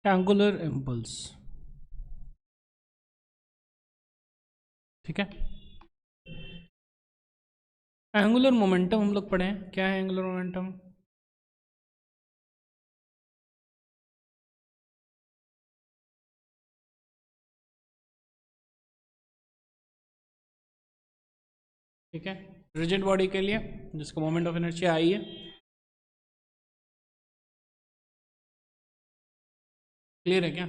Angular impulse, ठीक है। Angular momentum हम लोग पढ़े हैं, क्या है एंगुलर मोमेंटम? ठीक है, रिजिड बॉडी के लिए जिसको मोमेंट ऑफ इनर्शिया आई है, क्लियर है क्या?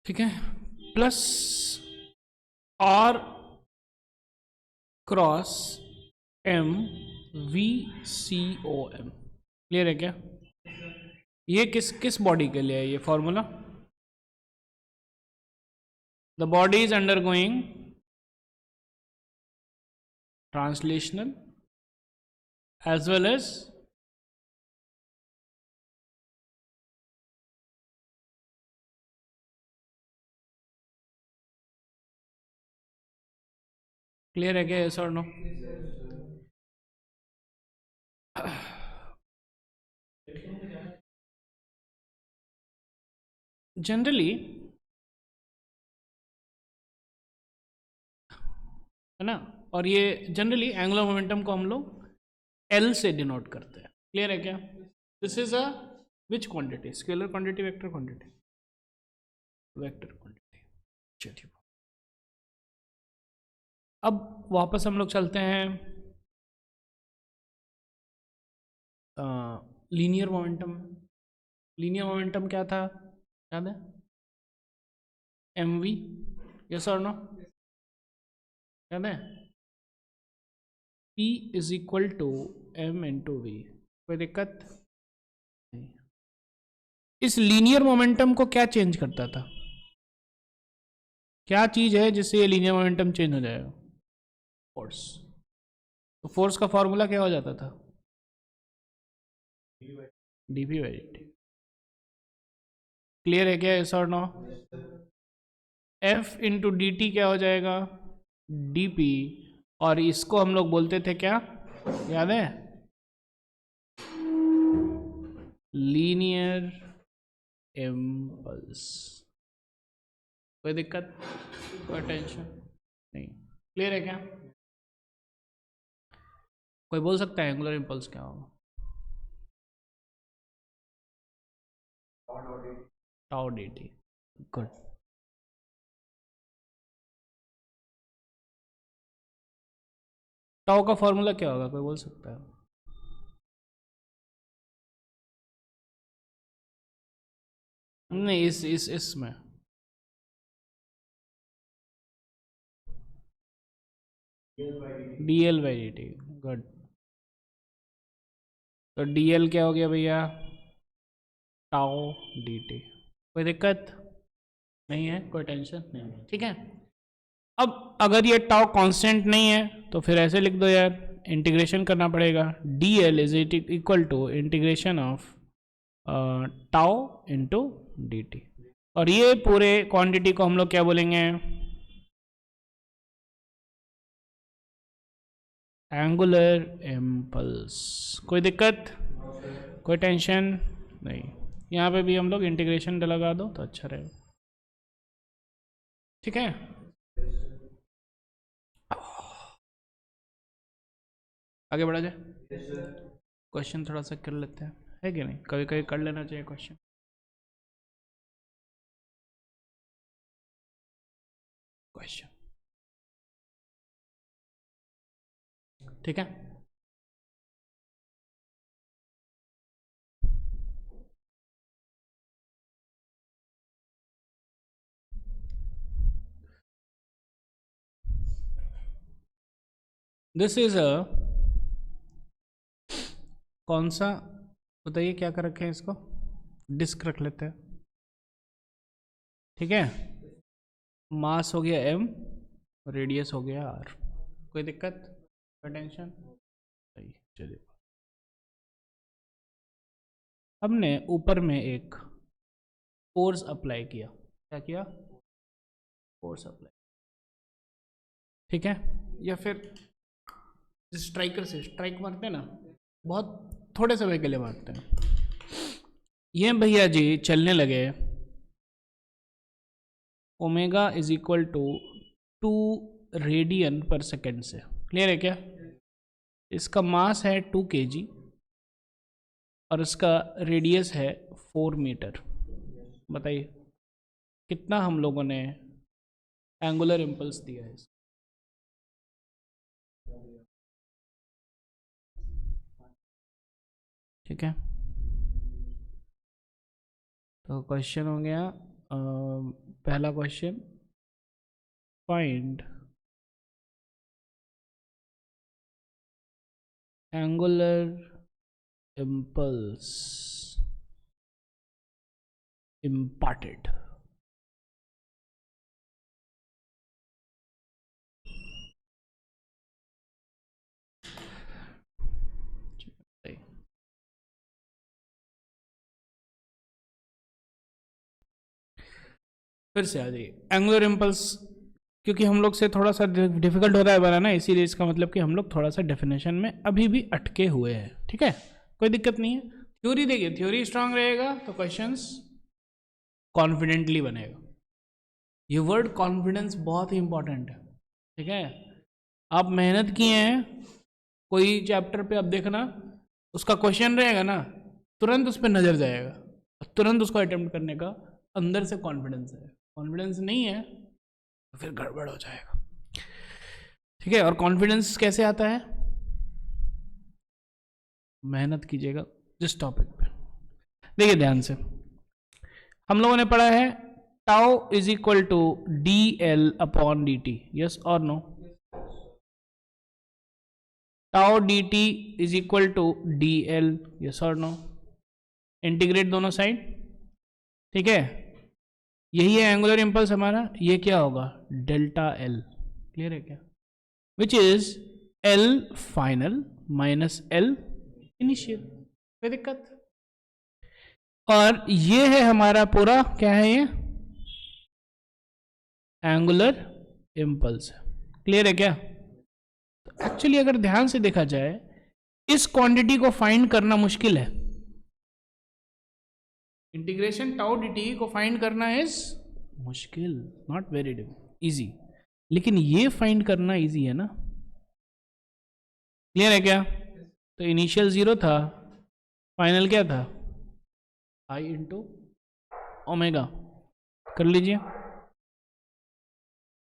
ठीक है, plus R cross M V C O M, clear है क्या? ये किस किस बॉडी के लिए है ये formula? The body is undergoing translational as well as clear है क्या, यस और नो? जनरली है ना, और ये जनरली एंगुलर मोमेंटम को हम लोग एल से डिनोट करते हैं, क्लियर है क्या? This is a which quantity, scalar quantity, vector quantity? Vector quantity. चलिए, अब वापस हम लोग चलते हैं लीनियर मोमेंटम। लीनियर मोमेंटम क्या था, याद है? एम वी, यस और नो, याद है? P is equal to M into V, कोई दिक्कत नहीं। इस लीनियर मोमेंटम को क्या चेंज करता था? क्या चीज है जिससे ये लीनियर मोमेंटम चेंज हो जाएगा? फोर्स। तो फोर्स का फॉर्मूला क्या हो जाता था? dp बाई dt, क्लियर है क्या, यस और no? F into D T क्या हो जाएगा? dp, और इसको हम लोग बोलते थे क्या, याद है? Linear impulse. कोई दिक्कत, कोई टेंशन नहीं, क्लियर है क्या? कोई बोल सकता है एंगुलर इम्पल्स क्या होगा? Tau D T, good. Tau का फॉर्मूला क्या होगा, कोई बोल सकता है? नहीं, इस इसमें D L by D T, good. तो डी एल क्या हो गया भैया? टाउ डी टी, कोई दिक्कत नहीं है, कोई टेंशन नहीं है, ठीक है। अब अगर ये टाउ कांस्टेंट नहीं है तो फिर ऐसे लिख दो यार, इंटीग्रेशन करना पड़ेगा, D L is equal to integration of tau into D T, और ये पूरे क्वांटिटी को हम लोग क्या बोलेंगे? Angular impulse. कोई दिक्कत, कोई टेंशन नहीं। यहाँ पे भी हम लोग इंटीग्रेशन लगा दो तो अच्छा रहेगा, ठीक है। आगे बढ़ा जाए, क्वेश्चन थोड़ा सा कर लेते हैं, है कि नहीं? कभी कभी कर लेना चाहिए क्वेश्चन। क्वेश्चन, ठीक है। दिस इज अ, कौन सा बताइए, क्या कर रखे हैं इसको? डिस्क रख लेते हैं, ठीक है। मास हो गया m, रेडियस हो गया r, कोई दिक्कत, कोई टेंशन? सही, चलिए। हमने ऊपर में एक फोर्स अप्लाई किया, क्या किया? फोर्स अप्लाई, ठीक है। या फिर स्ट्राइकर से स्ट्राइक मारते हैं ना, बहुत थोड़े समय के लिए मारते हैं, ये भैया जी चलने लगे omega is equal to 2 radian per second से। क्लियर है क्या? इसका मास है 2 kg और इसका रेडियस है 4 मीटर। बताइए कितना हम लोगों ने एंगुलर इम्पल्स दिया है? ठीक है, तो क्वेश्चन हो गया पहला question, find angular impulse imparted। फिर से आ जाइए, एंगुलर इम्पल्स क्योंकि हम लोग से थोड़ा सा डिफिकल्ट होता है बनाना, इसीलिए इसका मतलब कि हम लोग थोड़ा सा डेफिनेशन में अभी भी अटके हुए हैं। ठीक है, कोई दिक्कत नहीं है। थ्योरी देखिए, थ्योरी स्ट्रांग रहेगा तो क्वेश्चंस कॉन्फिडेंटली बनेगा। ये वर्ड कॉन्फिडेंस बहुत ही इंपॉर्टेंट है। ठीक है, आप मेहनत किए हैं कोई चैप्टर पे, अब देखना उसका क्वेश्चन रहेगा ना, तुरंत उस पर नजर जाएगा, तुरंत उसको अटेम्प्ट करने का अंदर से कॉन्फिडेंस है। कॉन्फिडेंस नहीं है तो फिर गड़बड़ हो जाएगा। ठीक है, और कॉन्फिडेंस कैसे आता है? मेहनत कीजिएगा जिस टॉपिक पे। देखिए ध्यान से, हम लोगों ने पढ़ा है tau is equal to D L upon D T. Yes और no? Tau D T is equal to D L. Yes और नो? इंटीग्रेट दोनों साइड। ठीक है, यही है एंगुलर इम्पल्स हमारा। ये क्या होगा? Delta L. क्लियर है क्या? Which is L final minus L initial. कोई दिक्कत? और ये है हमारा पूरा क्या है? ये एंगुलर इम्पल्स। क्लियर है क्या? तो एक्चुअली अगर ध्यान से देखा जाए, इस क्वांटिटी को फाइंड करना मुश्किल है। इंटीग्रेशन टाउ dt को फाइंड करना इज मुश्किल, नॉट वेरी इजी, लेकिन ये फाइंड करना इजी है ना। क्लियर है क्या? तो इनिशियल 0 था, फाइनल क्या था? I into omega. कर लीजिए,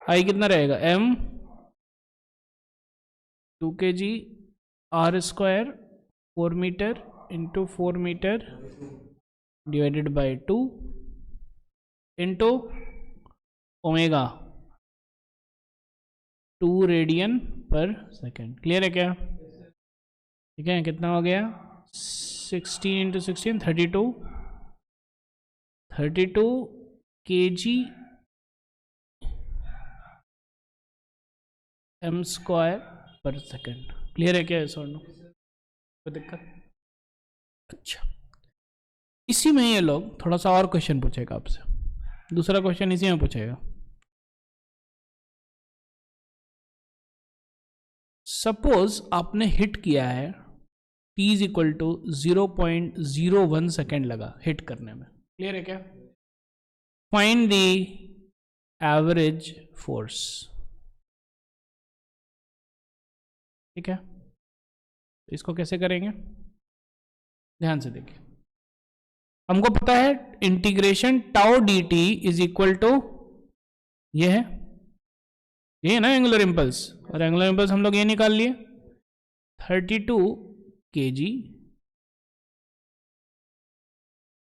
आई कितना रहेगा? m 2 kg r square 4 metre into 4 metre divided by 2 into omega 2 radian per second. Clear है क्या? ठीक है, कितना हो गया? 16 into 16 32 kg m square per second. Clear है क्या? Sir no? कोई दिक्कत? अच्छा, इसी में ये लोग थोड़ा सा और क्वेश्चन पूछेगा आपसे, दूसरा क्वेश्चन इसी में पूछेगा। सपोज आपने हिट किया है, t is equal to 0.01 second लगा हिट करने में। क्लियर है क्या? Find the average force. ठीक है, इसको कैसे करेंगे? ध्यान से देखिए, हमको पता है integration tau D T is equal to ये है ना एंगुलर इम्पल्स, और एंगुलर इम्पल्स हम लोग ये निकाल लिए 32 kg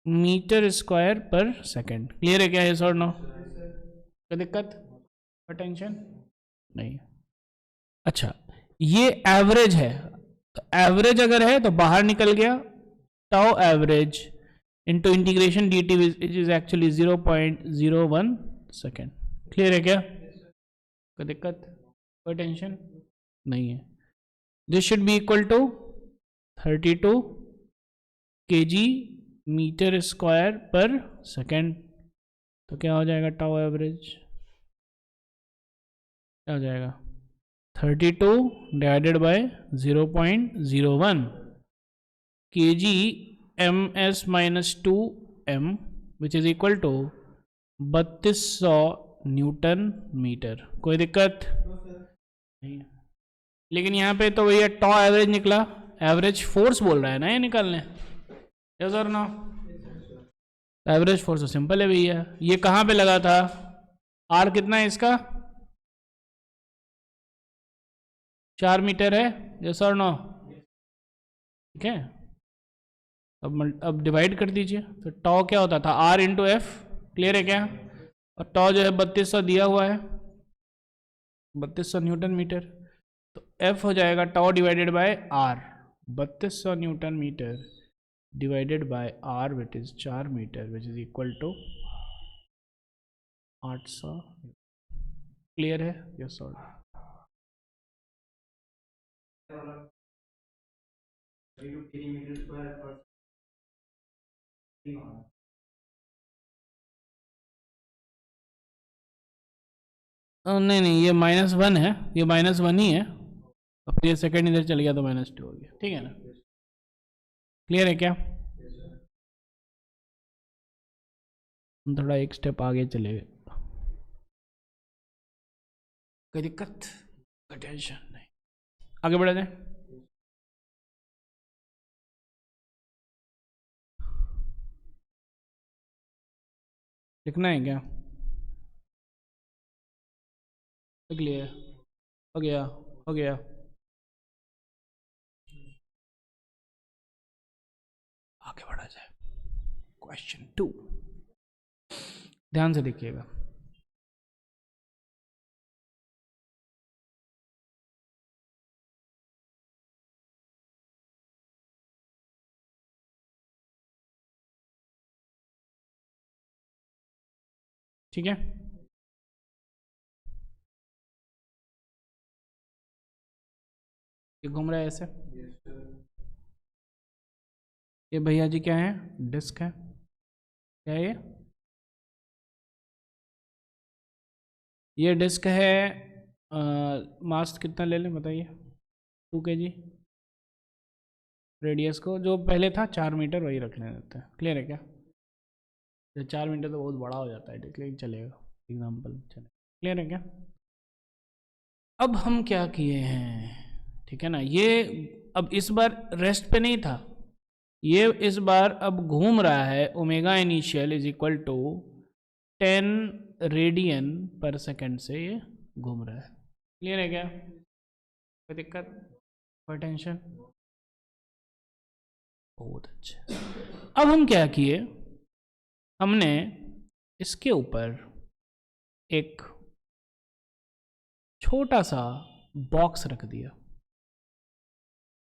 metre square per second. Clear है क्या? ये सर नो? कोई दिक्कत? टेंशन नहीं। अच्छा, ये एवरेज है, तो एवरेज अगर है तो बाहर निकल गया tau average into integration D T which is actually 0.01 second. Clear है क्या? कोई दिक्कत? कोई टेंशन नहीं है। This should be equal to 32 kg metre square per second. तो क्या हो जाएगा? टाउ एवरेज क्या हो जाएगा? 32 divided by 0.01 kg ms minus 2m which is equal to 3200 newton metre. कोई दिक्कत नहीं। लेकिन यहाँ पे तो भैया टॉ एवरेज निकला, एवरेज फोर्स बोल रहा है ना ये निकालने, यस और नो? एवरेज फोर्स तो सिंपल है भैया, ये कहाँ पे लगा था, आर कितना है इसका, 4 मीटर है, यस और नो? ठीक है, अब डिवाइड कर दीजिए, तो टॉ क्या होता था, आर इंटू एफ, क्लियर है क्या? और टॉ जो है 3200 दिया हुआ है, 3200 न्यूटन मीटर, तो एफ हो जाएगा tau divided by R, 3200 newton metre divided by R which is 4 metre which is equal to 800। Clear है, यस और नहीं नहीं, ये -1 है, ये -1 ही है, और फिर ये सेकंड इधर चल गया तो -2 हो गया, ठीक है ना? क्लियर है क्या? हम थोड़ा एक स्टेप आगे चले गए, कोई दिक्कत, कोई टेंशन नहीं, आगे बढ़ा जाए। लिखना है क्या? क्लियर, हो गया, हो गया। आगे बढ़ा जाए, क्वेश्चन 2, ध्यान से देखिएगा। ठीक है, ये घूम रहा है ऐसे, ये भैया जी क्या है, डिस्क है, क्या है ये डिस्क है, मास कितना ले लें बताइए, 2 kg, रेडियस को जो पहले था 4 मीटर वही रखने देते हैं, क्लियर है क्या? 4 मीटर तो बहुत बड़ा हो जाता है, लेकिन चलेगा, एग्जाम्पल चले, क्लियर है क्या? अब हम क्या किए हैं, ठीक है ना, ये अब इस बार रेस्ट पे नहीं था, ये इस बार अब घूम रहा है, omega initial is equal to 10 radian per second से ये घूम रहा है, क्लियर है क्या? कोई दिक्कत, कोई टेंशन? बहुत अच्छा। अब हम क्या किए, हमने इसके ऊपर एक छोटा सा बॉक्स रख दिया,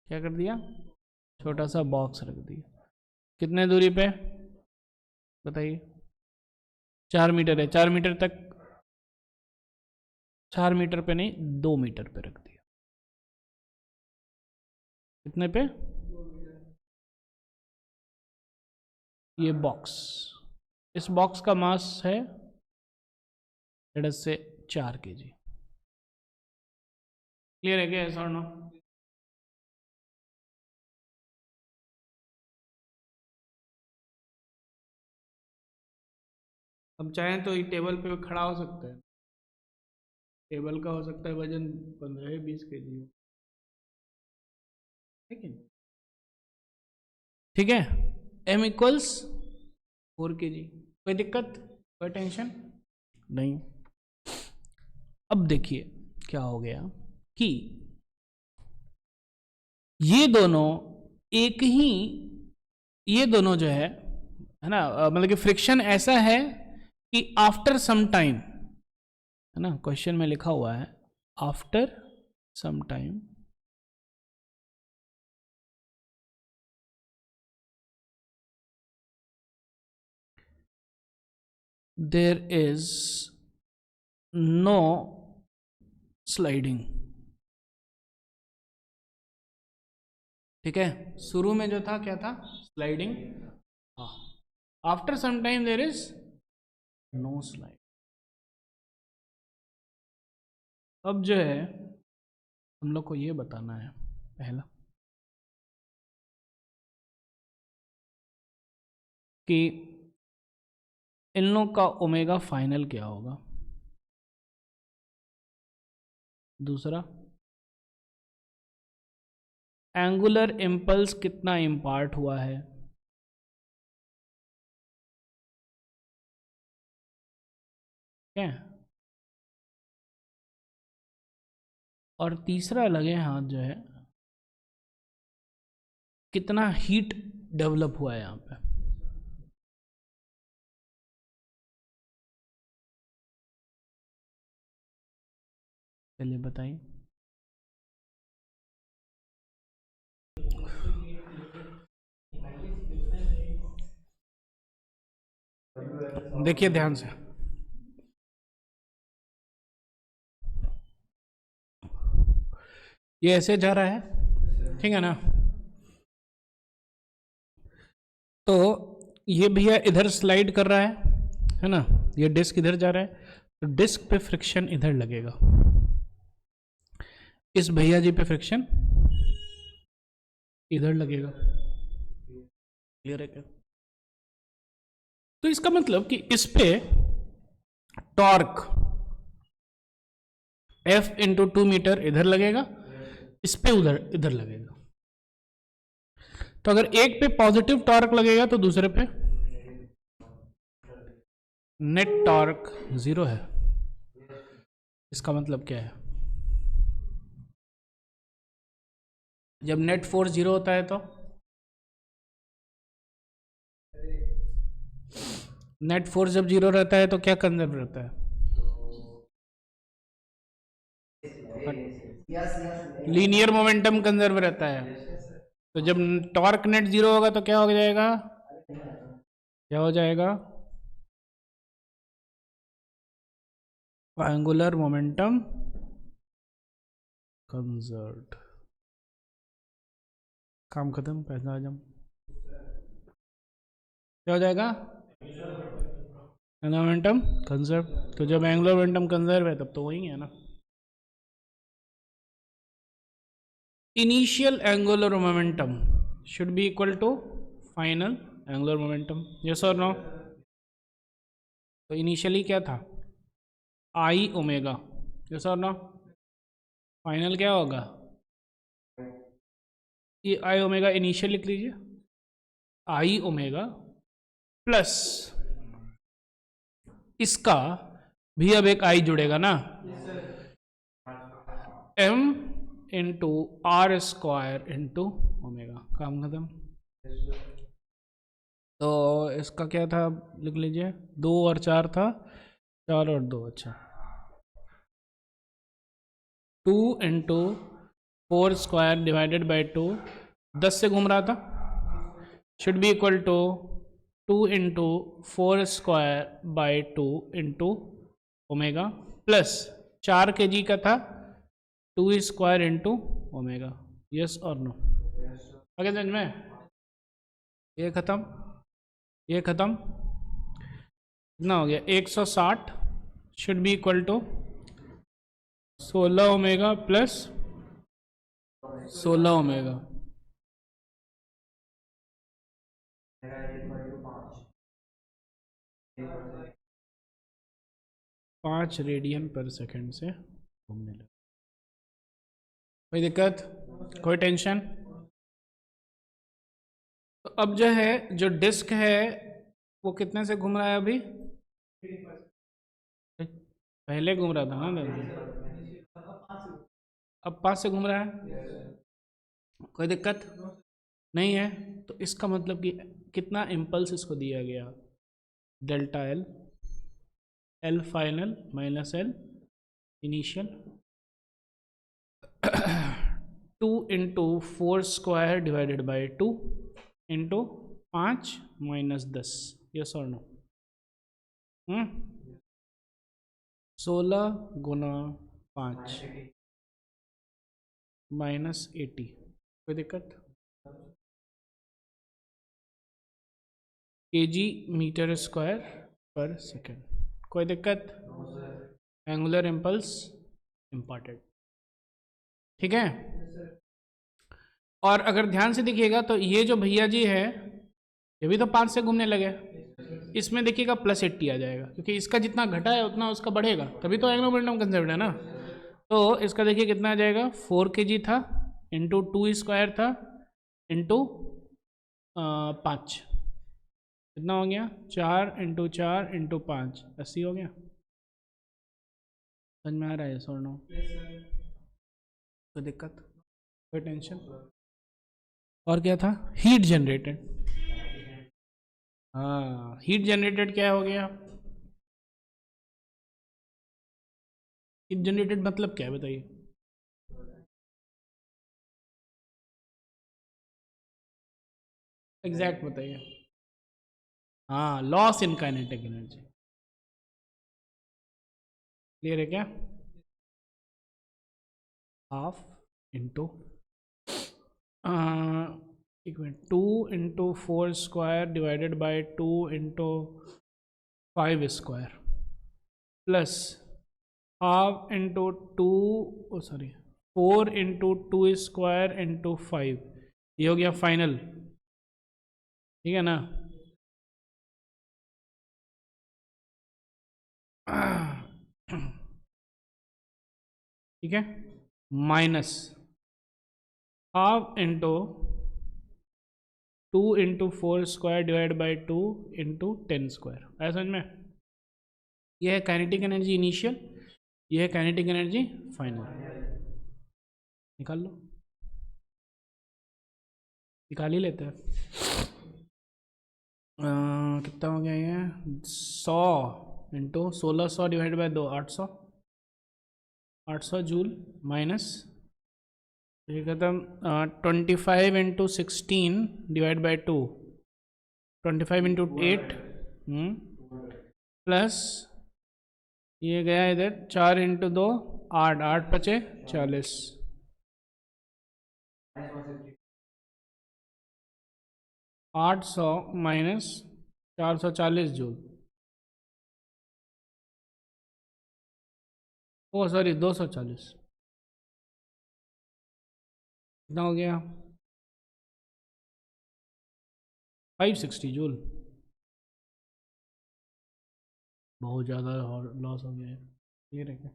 क्या कर दिया, छोटा सा बॉक्स रख दिया, कितने दूरी पे बताइए, 4 मीटर है, 4 मीटर तक, 4 मीटर पे नहीं 2 मीटर पे रख दिया, कितने पे, ये बॉक्स, इस बॉक्स का मास है से 4 kg, क्लियर है क्या, ऐसा और नो? अब चाहें तो ये टेबल पे खड़ा हो सकता है, टेबल का हो सकता है वजन 15-20 kg हो, ठीक है, ठीक है, m इक्वल्स 4 kg, कोई दिक्कत, कोई टेंशन नहीं। अब देखिए क्या हो गया कि ये दोनों एक ही, ये दोनों जो है ना, मतलब कि फ्रिक्शन ऐसा है कि आफ्टर सम टाइम, है ना, क्वेश्चन में लिखा हुआ है after some time there is no sliding, ठीक है, शुरू में जो था क्या था, स्लाइडिंग, हाँ, after some time there is no slide. अब जो है हम लोग को ये बताना है, पहला कि इन लोग का ओमेगा फाइनल क्या होगा। दूसरा, एंगुलर इम्पल्स कितना इम्पार्ट हुआ है। क्या, और तीसरा लगे हाथ जो है, कितना हीट डेवलप हुआ है यहाँ पे। चलिए बताइए। देखिए ध्यान से, ये ऐसे जा रहा है, ठीक है ना। तो ये भैया इधर स्लाइड कर रहा है ना, ये डिस्क इधर जा रहा है, तो डिस्क पे फ्रिक्शन इधर लगेगा, इस भैया जी पे फ्रिक्शन इधर लगेगा। क्लियर है क्या? तो इसका मतलब कि इस पे टॉर्क F इंटू 2 मीटर इधर लगेगा, इस पे उधर इधर लगेगा। तो अगर एक पे पॉजिटिव टॉर्क लगेगा तो दूसरे पे नेट टॉर्क 0 है। इसका मतलब क्या है, जब नेट फोर्स 0 होता है तो नेट फोर्स जब 0 रहता है तो क्या कंजर्व रहता है, लीनियर मोमेंटम कंजर्व रहता है। तो जब टॉर्क नेट 0 होगा तो क्या हो जाएगा, क्या हो जाएगा, एंगुलर मोमेंटम कंजर्व्ड। काम खत्म, पैसा आ जाओ। क्या हो जाएगा, एंगुलर मोमेंटम कंजर्व। तो जब एंगुलर मोमेंटम कंजर्व है तब तो वही है ना। Initial angular momentum should be equal to final angular momentum, yes और नो। तो इनिशियली क्या था, आई ओमेगा, यस और नो। फाइनल क्या होगा, ये आई ओमेगा इनिशियल लिख लीजिए, आई ओमेगा प्लस इसका भी अब एक आई जुड़ेगा ना, M into R square into omega. काम खत्म। तो इसका क्या था, लिख लीजिए, 2 और 4 था, 4 और 2, अच्छा 2 इंटू 4 स्क्वायर डिवाइडेड बाई 2, 10 से घूम रहा था, should be equal to 2 into 4 square by 2 into omega plus 4 kg का था, 2 स्क्वायर इंटू ओमेगा, यस और नो। आगे समझ में, ये खत्म, ये खत्म, कितना हो गया 160, should be equal to 16 omega plus 16 omega. 5 radian per second से घूमने लगा। कोई दिक्कत, कोई टेंशन। तो अब जो है, जो डिस्क है वो कितने से घूम रहा है अभी, पहले घूम रहा था ना, अब 5 से घूम रहा है। कोई दिक्कत नहीं है। तो इसका मतलब कि कितना इम्पल्स इसको दिया गया, delta L, L final minus L initial, 2 into 4 square divided by 2 into 5 minus 10, yes और नो। 16 गुना 5 माइनस 80। कोई दिक्कत, kg metre square per second. कोई दिक्कत, एंगुलर इम्पल्स इम्पॉर्टेंट, ठीक है। और अगर ध्यान से देखिएगा तो ये जो भैया जी है, ये भी तो 5 से घूमने लगे, इसमें देखिएगा +80 आ जाएगा, क्योंकि इसका जितना घटा है उतना उसका बढ़ेगा, तभी तो एंगुलर मोमेंटम कंसेप्ट है ना। तो इसका देखिए कितना आ जाएगा, 4 kg था इंटू 2² था इंटू 5, कितना हो गया, 4 इंटू 4 इंटू 5, 80 हो गया। समझ में आ रहा है सर? नो कोई दिक्कत, कोई टेंशन? और क्या था, हीट जनरेटेड। हाँ, हीट जनरेटेड क्या हो गया, हीट जनरेटेड मतलब क्या है बताइए? एग्जैक्ट बताइए। हाँ, loss in kinetic energy. Clear है क्या? Half into 2 × 4² divided by 2 × 5² plus half into 4 into 2² into 5, ये हो गया फाइनल, ठीक है ना। ठीक है, minus half into 2 × 4² divide by 2 × 10²। आया समझ में? यह है काइनेटिक एनर्जी इनिशियल, यह है काइनेटिक एनर्जी फाइनल। निकाल लो, निकाल ही लेते हैं। कितना हो गया ये, 100 into 1600 divide by 2, 800, 800 joule minus ये खत्म 25 into 16 divide by 2, 25 into 8 plus ये गया इधर 4 इंटू 2 8, 8 × 5 = 40, 800 माइनस 440 जूल, ओ सॉरी 240, कितना हो गया, 560 जूल। बहुत ज़्यादा लॉस हो गया है, ये रखे।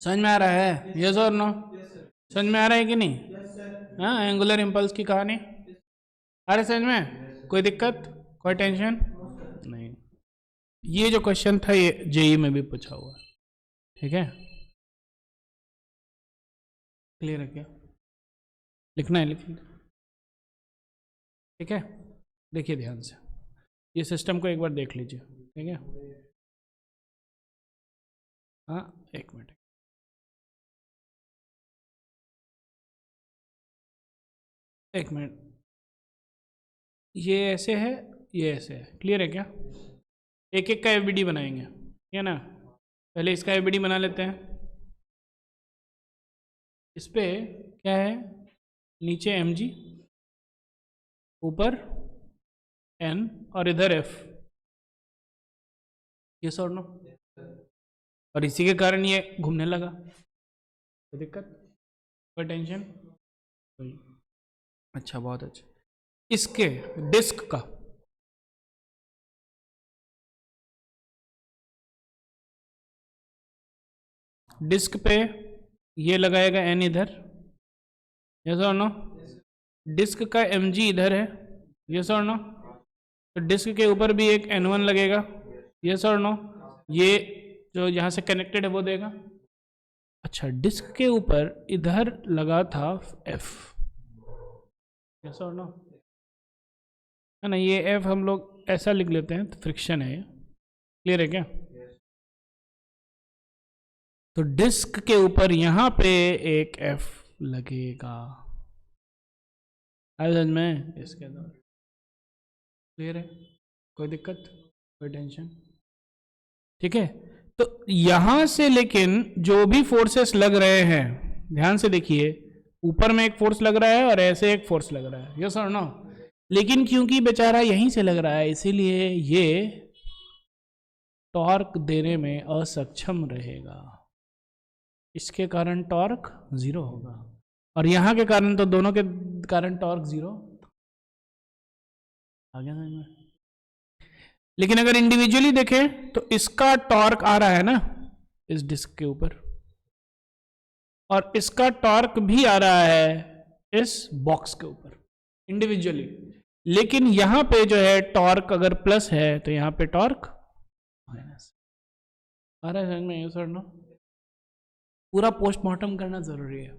समझ में आ रहा है? यस और नो? समझ में आ रहा है कि नहीं? हाँ, एंगुलर इम्पल्स की कहानी आ रही समझ में? कोई दिक्कत, कोई टेंशन नहीं। ये जो क्वेश्चन था ये जेई में भी पूछा हुआ है, ठीक है? क्लियर है क्या? लिखना है, लिख लीजिए, ठीक है? देखिए ध्यान से, ये सिस्टम को एक बार देख लीजिए, ठीक है? हाँ, एक मिनट, एक मिनट, ये ऐसे है, ये ऐसे है, क्लियर है क्या? एक एक का एफबीडी बनाएंगे, ठीक है ना? पहले इसका एफबीडी बना लेते हैं। इस पे क्या है, नीचे mg, ऊपर n और इधर f, ये और नो? और इसी के कारण ये घूमने लगा, कोई दिक्कत, कोई टेंशन? कोई? अच्छा, बहुत अच्छा। इसके डिस्क का डिस्क पे ये लगाएगा n इधर, यस और नो? डिस्क का mg इधर है, यस और नो? तो डिस्क के ऊपर भी एक n1 लगेगा, यस और नो? ये जो यहाँ से कनेक्टेड है वो देगा। अच्छा, डिस्क के ऊपर इधर लगा था f, यस और नो? है ना, ये f हम लोग ऐसा लिख लेते हैं, तो फ्रिक्शन है, क्लियर है क्या? तो डिस्क के ऊपर यहाँ पे एक f लगेगा, समझ में? इसके द्वारा क्लियर है, कोई दिक्कत, कोई टेंशन? ठीक है, तो यहां से लेकिन जो भी फोर्सेस लग रहे हैं, ध्यान से देखिए, ऊपर में एक फोर्स लग रहा है और ऐसे एक फोर्स लग रहा है, यस और नो? लेकिन क्योंकि बेचारा यहीं से लग रहा है, इसीलिए ये टॉर्क देने में असक्षम रहेगा, इसके कारण टॉर्क 0 होगा, और यहाँ के कारण तो दोनों के कारण टॉर्क 0 आ गया समझ में? लेकिन अगर इंडिविजुअली देखें तो इसका टॉर्क आ रहा है ना इस डिस्क के ऊपर, और इसका टॉर्क भी आ रहा है इस बॉक्स के ऊपर इंडिविजुअली। लेकिन यहां पे जो है टॉर्क अगर प्लस है तो यहां पे टॉर्क माइनस। आ रहा है समझ में ये सर ना? पूरा पोस्टमार्टम करना जरूरी है,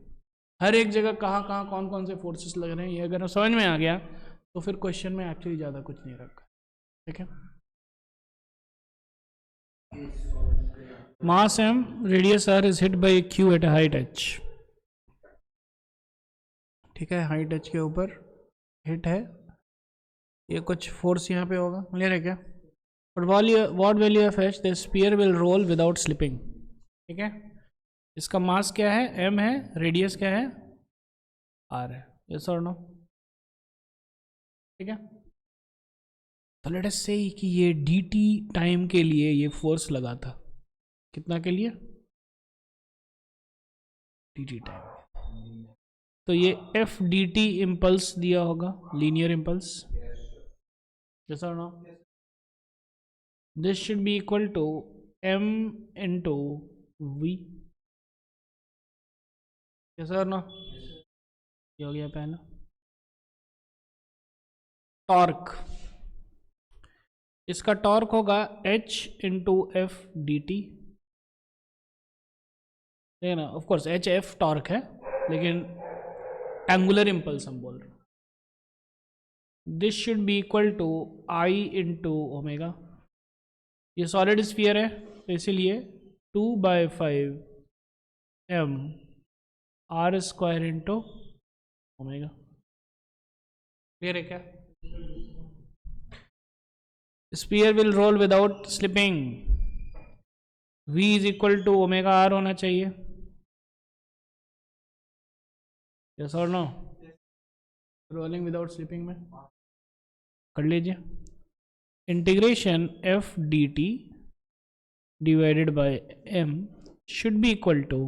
हर एक जगह कहाँ कहाँ कौन कौन से फोर्सेस लग रहे हैं, ये अगर समझ में आ गया तो फिर क्वेश्चन में एक्चुअली ज़्यादा कुछ नहीं रखा। ठीक है, mass m, radius r is hit by q at height h। ठीक है, हाइट h के ऊपर हिट है, ये कुछ फोर्स यहाँ पे होगा, क्लियर है क्या? But what value of h the sphere will roll without slipping. ठीक है, इसका मास क्या है? m है, रेडियस क्या है? r है। यस और नो? ठीक है, तो लेट अस से कि ये dt टाइम के लिए ये फोर्स लगा था, कितना के लिए? dt time. तो ये f dt इम्पल्स दिया होगा, लीनियर इम्पल्स। यस और no? This should be equal to m into v। Yes और नो? ये हो गया पहला। टॉर्क, इसका टॉर्क होगा h into F D T, है ना? Of course H F torque है, लेकिन एंगुलर इम्पल्स हम बोल रहे हैं। This should be equal to I into omega. ये सॉलिड स्फीयर है तो इसीलिए 2/5 m R square into omega. Clear है क्या? Sphere will roll without slipping, v is equal to omega R होना चाहिए। यस और नो? रोलिंग विदाउट स्लिपिंग में कर लीजिए, integration F D T divided by m should be equal to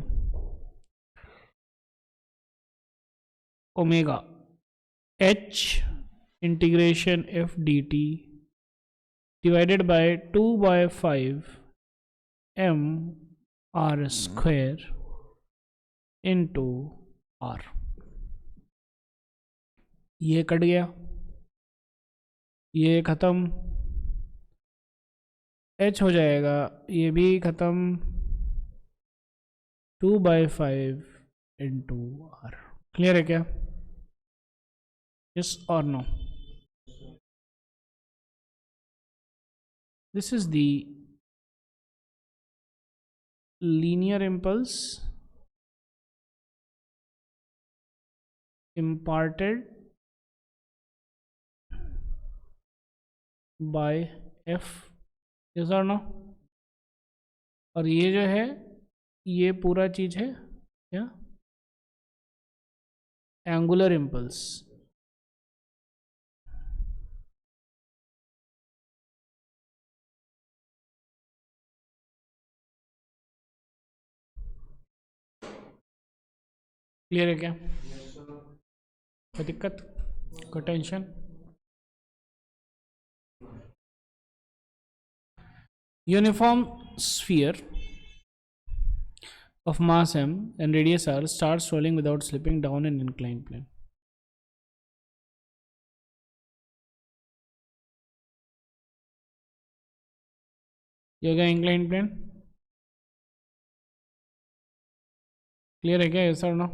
omega h integration F D T divided by 2/5 m R square into R. ये cut गया, ये खत्म, h हो जाएगा, ये भी खत्म, 2/5 इंटू आर। क्लियर है क्या? यस और no? This is the linear impulse imparted by f। Yes और नो? और ये जो है ये पूरा चीज है क्या? Angular impulse. क्लियर है क्या? कोई दिक्कत, कोई tension? Uniform sphere of mass m and radius r starts rolling without slipping down an inclined plane. ये हो गया इंक्लाइंड प्लेन। क्लियर है क्या? यस और नो?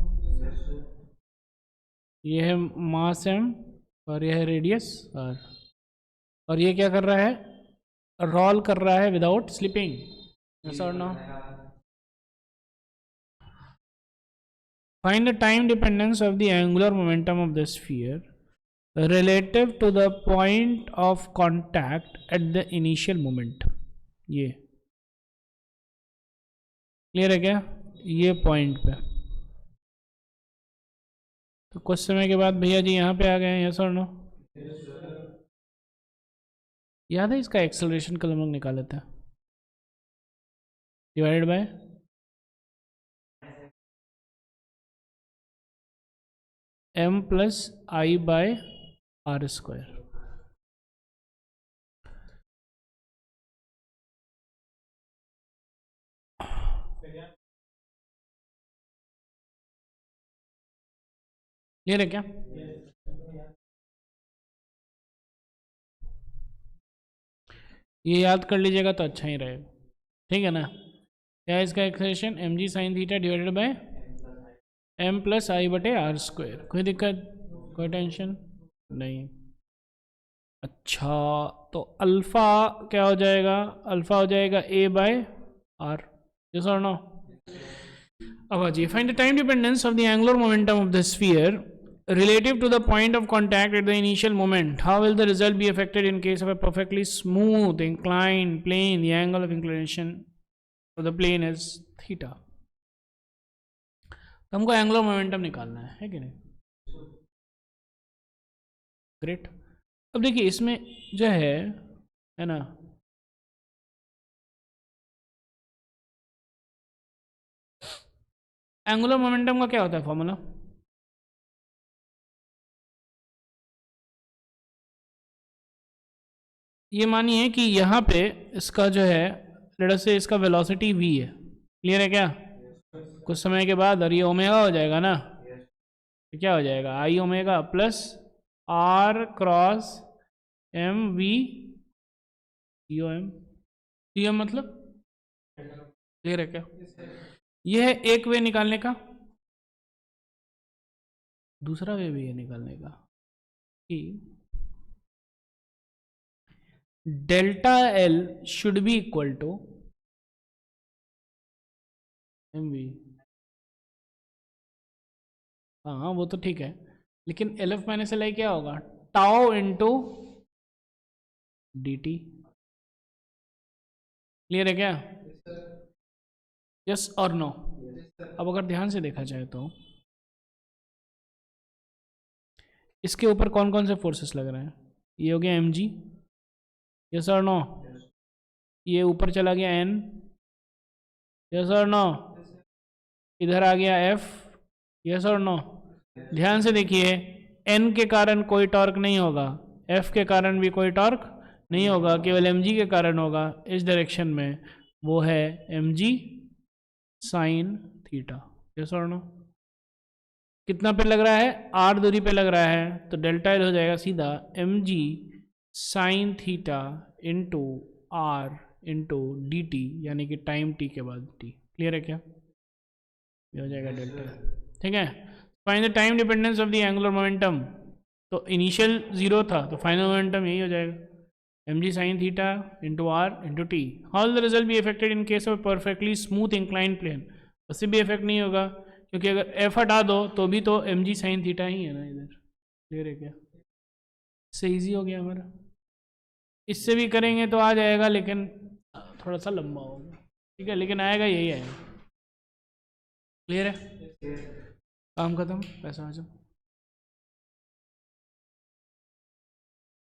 ये है मास m और ये है रेडियस r, और ये क्या कर रहा है? रोल कर रहा है विदाउट स्लिपिंग। यस और no? Find the time dependence of the angular momentum of the sphere relative to the point of contact at the initial moment। ये क्लियर है क्या? ये पॉइंट पे, तो कुछ समय के बाद भैया जी यहाँ पे आ गए हैं। यस और नो? याद है इसका एक्सेलरेशन कल हम लोग निकाले थे, divided by m plus I by R square. Clear है क्या? ये याद कर लीजिएगा तो अच्छा ही रहेगा, ठीक है ना? क्या है इसका expression? M G sine theta divided by M plus I बटे आर स्क्वायर। कोई दिक्कत, कोई टेंशन नहीं। अच्छा, तो अल्फा क्या हो जाएगा? अल्फा हो जाएगा ए बाय आर, यस और नो? अब आ जाइए, find the time dependence of the angular momentum of the sphere relative to the point of contact at the initial moment. How will the result be affected in case of a perfectly smooth inclined plane? The angle of inclination of the plane is theta. तो हमको angular momentum निकालना है कि नहीं? Great. अब देखिए इसमें जो है ना, एंगुलर मोमेंटम का क्या होता है फॉर्मूला? ये मानिए कि यहाँ पे इसका जो है लेट अस से इसका वेलोसिटी v है, क्लियर है क्या? कुछ समय के बाद और ये ओमेगा हो जाएगा ना, तो क्या हो जाएगा? I omega plus R cross M V C O M. C M मतलब क्लियर है क्या? ये है एक वे निकालने का। दूसरा वे भी है निकालने का कि delta L should be equal to M V. हाँ वो तो ठीक है, लेकिन L F minus L I क्या होगा? Tau into D T. Clear है क्या? यस और नो? अब अगर ध्यान से देखा जाए तो इसके ऊपर कौन कौन से फोर्सेस लग रहे हैं? ये हो गया एम जी, यस और नो? ये ऊपर चला गया एन, यस और नो? इधर आ गया एफ, यस और नो? ध्यान से देखिए, एन के कारण कोई टॉर्क नहीं होगा, एफ के कारण भी कोई टॉर्क नहीं होगा, केवल एम जी के कारण होगा इस डायरेक्शन में, वो है M G sine theta, yes और नो? कितना पे लग रहा है? आर दूरी पे लग रहा है, तो डेल्टा एल हो जाएगा सीधा M G sine theta into R into D T, यानी कि टाइम टी के बाद टी। क्लियर है क्या? ये हो जाएगा डेल्टा, ठीक है? Find the time dependence of the angular momentum. तो इनिशियल जीरो था, तो फाइनल मोमेंटम यही हो जाएगा M G sine theta into R into T. How the result be affected in case of perfectly smooth incline plane? उससे भी effect नहीं होगा, क्योंकि अगर एफ हटा दो तो भी तो एम जी साइन थीटा ही है ना इधर। क्लियर है क्या? इससे ईजी हो गया हमारा। इससे भी करेंगे तो आ जाएगा, लेकिन थोड़ा सा लंबा होगा, ठीक है, लेकिन आएगा, यही आएगा। क्लियर है? काम खत्म, पैसा आ जाओ।